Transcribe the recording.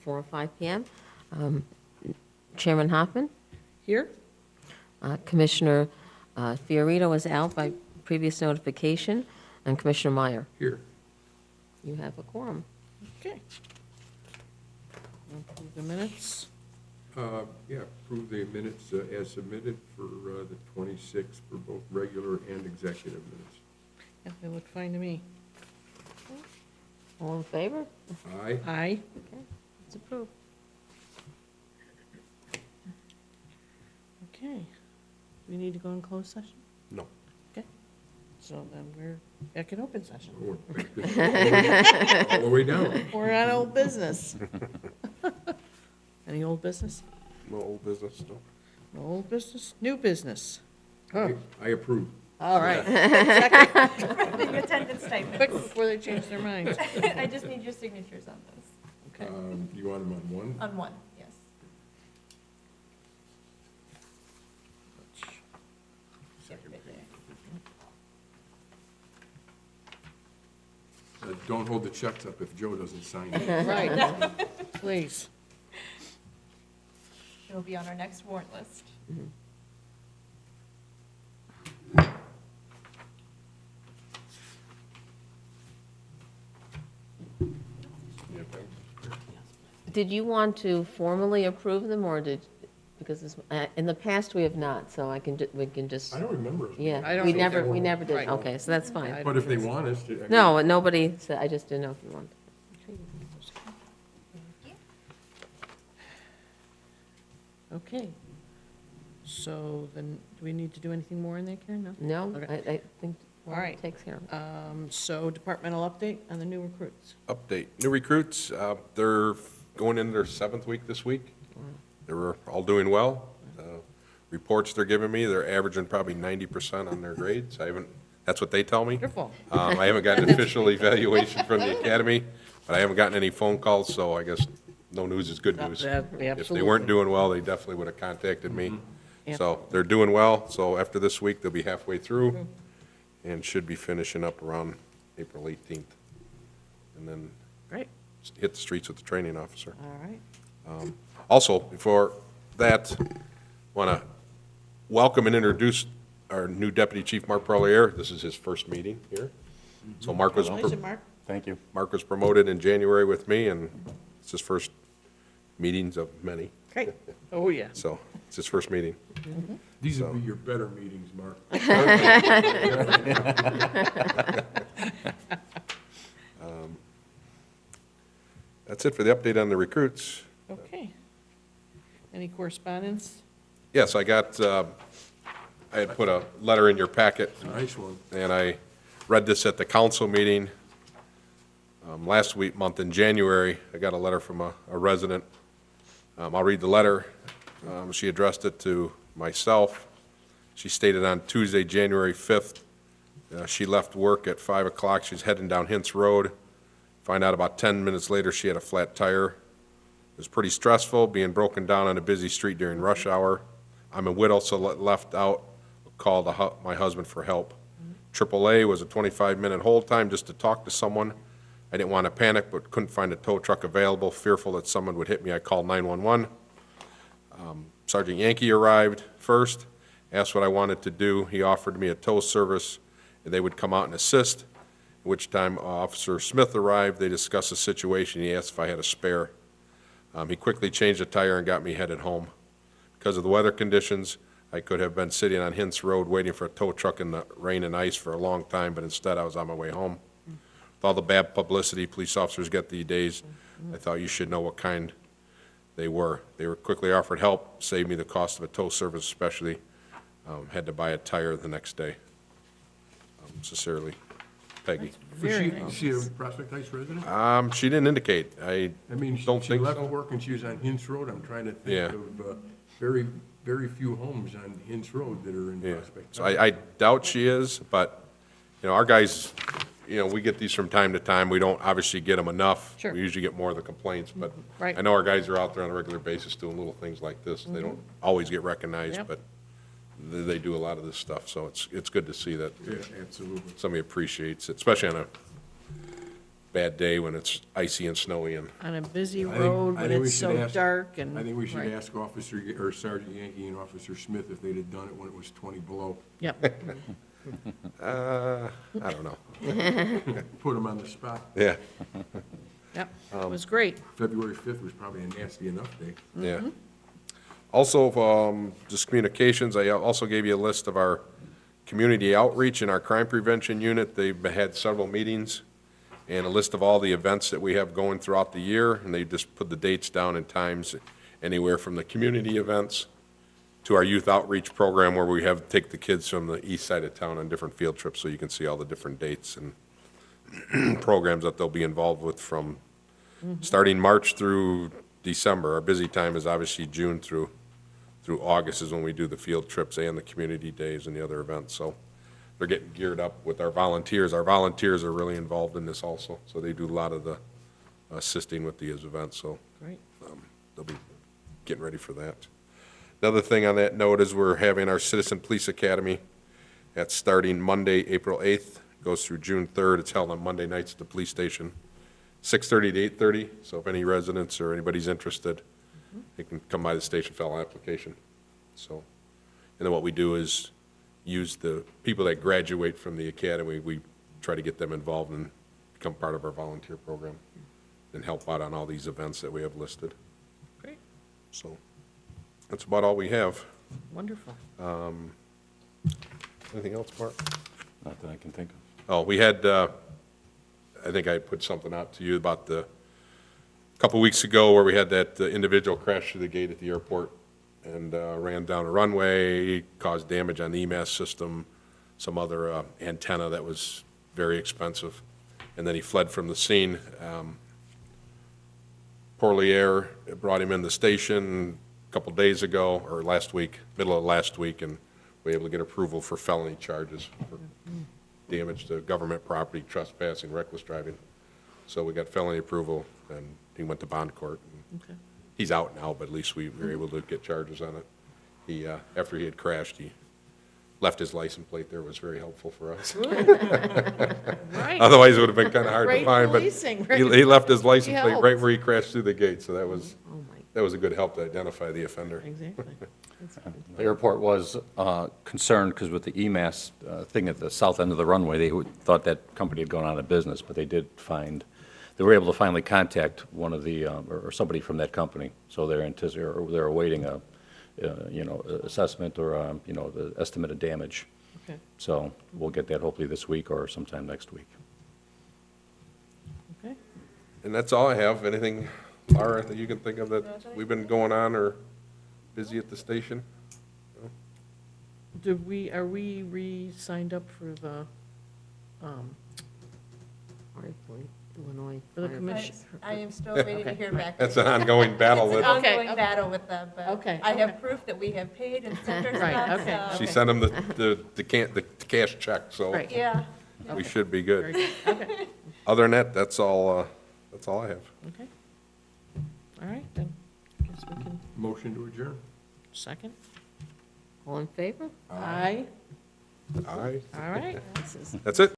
4 or 5 p.m. Chairman Hoffman, Here? Commissioner Fiorito is out by previous notification, and Commissioner Meyer. Here. You have a quorum. Okay. Approve the minutes. Yeah, approve the minutes as submitted for the 26th for both regular and executive minutes. Yeah, they look fine to me. All in favor? Aye. Aye. Okay, it's approved. Okay. Do we need to go in closed session? No. Okay. So then we're back in open session. Oh, back this- all the way down. We're on old business. Any old business? No old business, no. No old business? New business? Huh. I approve. All right. The attendance statement. Quick before they change their minds. I just need your signatures on those. Okay. You want them on one? On one, yes. Second. Don't hold the checks up if Joe doesn't sign it. Right. Please. It'll be on our next warrant list. Did you want to formally approve them, or because in the past we have not, so we can just, I don't remember. yeah. I don't We either. never did, Right. okay, so that's fine. I- But if they want us to. I mean, No, nobody said, I just didn't know if you wanted. Okay. So then, do we need to do anything more in there, Karen? No? No, Okay. I think All right. takes care of it. So departmental update on the new recruits. Update, new recruits, they're going into their 7th week this week. They were all doing well. Reports they're giving me, they're averaging probably 90% on their grades. That's what they tell me. Wonderful. I haven't gotten an official evaluation from the academy, but I haven't gotten any phone calls, so I guess no news is good news. If they Absolutely. weren't doing well, they definitely would have contacted me. Yeah. So they're doing well, so after this week, they'll be halfway through and should be finishing up around April 18th. And then Great. hit the streets with the training officer. All right. Also, before that, want to welcome and introduce our new Deputy Chief, Mark Parlier. This is his first meeting here. So Mark was, Congratulations, Mark. Thank you. Mark was promoted in January with me, and it's his first meetings of many. Great. Oh, yeah. So it's his first meeting. These will be your better meetings, Mark. That's it for the update on the recruits. Okay. Any correspondence? Yes, I got, I had put a letter in your packet, Nice one. and I read this at the council meeting last month in January. I got a letter from a resident. I'll read the letter. She addressed it to myself. She stated on Tuesday, January 5th, she left work at 5 o'clock. She's heading down Hintz Road. Find out about 10 minutes later she had a flat tire. It was pretty stressful, being broken down on a busy street during rush hour. I'm a widow, so left out, called my husband for help. AAA was a 25-minute hold time just to talk to someone. I didn't want to panic, but couldn't find a tow truck available. Fearful that someone would hit me, I called 911. Sergeant Yankee arrived first, asked what I wanted to do. He offered me a tow service, and they would come out and assist, at which time Officer Smith arrived. They discussed the situation. He asked if I had a spare. He quickly changed the tire and got me headed home. Because of the weather conditions, I could have been sitting on Hintz Road waiting for a tow truck in the rain and ice for a long time, but instead I was on my way home. With all the bad publicity police officers get these days, I thought you should know what kind they were. They were quickly offered help, saved me the cost of a tow service especially. Had to buy a tire the next day. Sincerely, Peggy. Was Very she nice. a Prospect Heights resident? She didn't indicate. I I mean, don't she think left so. work and she was on Hintz Road. I'm trying to Yeah. think of very, very few homes on Hintz Road that are in Yeah, Prospect. so I doubt she is, but, our guys, we get these from time to time. We don't obviously get them enough. Sure. We usually get more of the complaints, but Right. I know our guys are out there on a regular basis doing little things like this. They don't always get recognized, Yep. but they do a lot of this stuff, so it's good to see that Yeah, absolutely. somebody appreciates it, especially on a bad day when it's icy and snowy and, On a busy I think- road I when think we it's should so ask- dark and. I think we should right. ask Officer, or Sergeant Yankee and Officer Smith if they'd have done it when it was 20 below. Yep, I don't know. Put them on the spot. Yeah, yep, it was great. February 5th was probably a nasty enough day. yeah. Also, just communications, I also gave you a list of our community outreach and our crime prevention unit. They've had several meetings and a list of all the events that we have going throughout the year, and they just put the dates down and times, anywhere from the community events to our youth outreach program where we have, take the kids from the east side of town on different field trips, so you can see all the different dates and programs that they'll be involved with from starting March through December. Our busy time is obviously June through August is when we do the field trips and the community days and the other events. So they're getting geared up with our volunteers. Our volunteers are really involved in this also, so they do a lot of the assisting with these events, so Great. they'll be getting ready for that. Another thing on that note is we're having our Citizen Police Academy. That's starting Monday, April 8th, goes through June 3rd. It's held on Monday nights at the police station, 6:30 to 8:30. So if any residents or anybody's interested, they can come by the station, fill out an application. So, and then what we do is use the people that graduate from the academy, we try to get them involved and become part of our volunteer program and help out on all these events that we have listed. Great, So that's about all we have. wonderful. Anything else, Mark? Not that I can think of. Oh, we had, I think I put something out to you about a couple weeks ago where we had that individual crash through the gate at the airport and ran down a runway, caused damage on the EMAS system, some other antenna that was very expensive, and then he fled from the scene. Porlier brought him in the station a couple days ago, or last week, middle of last week, and we were able to get approval for felony charges for damage to government property, trespassing, reckless driving. So we got felony approval, and he went to bond court. Okay. He's out now, but at least we were able to get charges on it. He, after he had crashed, he left his license plate there, was very helpful for us. Right, Otherwise, it would have been kind of hard to Great find, but policing, he right? he left his license He plate right helped. where he crashed through the gate, so that was Oh, my, a good help to identify the offender. Exactly. That's good. The airport was concerned because with the EMAS thing at the south end of the runway, they thought that company had gone out of business, but they did find, they were able to finally contact one of the, or somebody from that company. So they're awaiting a, assessment or, the estimate of damage. Okay, So we'll get that hopefully this week or sometime next week. okay. And that's all I have. Anything, Laura, that you can think of that we've been going on or busy at the station? Are we re-signed up for the, High Point, Illinois. For the Fire- commission. I am still waiting to hear back. That's an ongoing battle It's an that, Okay, ongoing okay. battle with them, but Okay, I have okay. proof that we have paid and sent her Right, stuff, okay, so- she okay. sent him the cash check, so Right. Yeah. we should be Very good. good. Okay, Other than that, that's all I have. okay. All right, then, guess we can, Motion to adjourn. second? All in favor? Aye. All right, All right. This is that's it.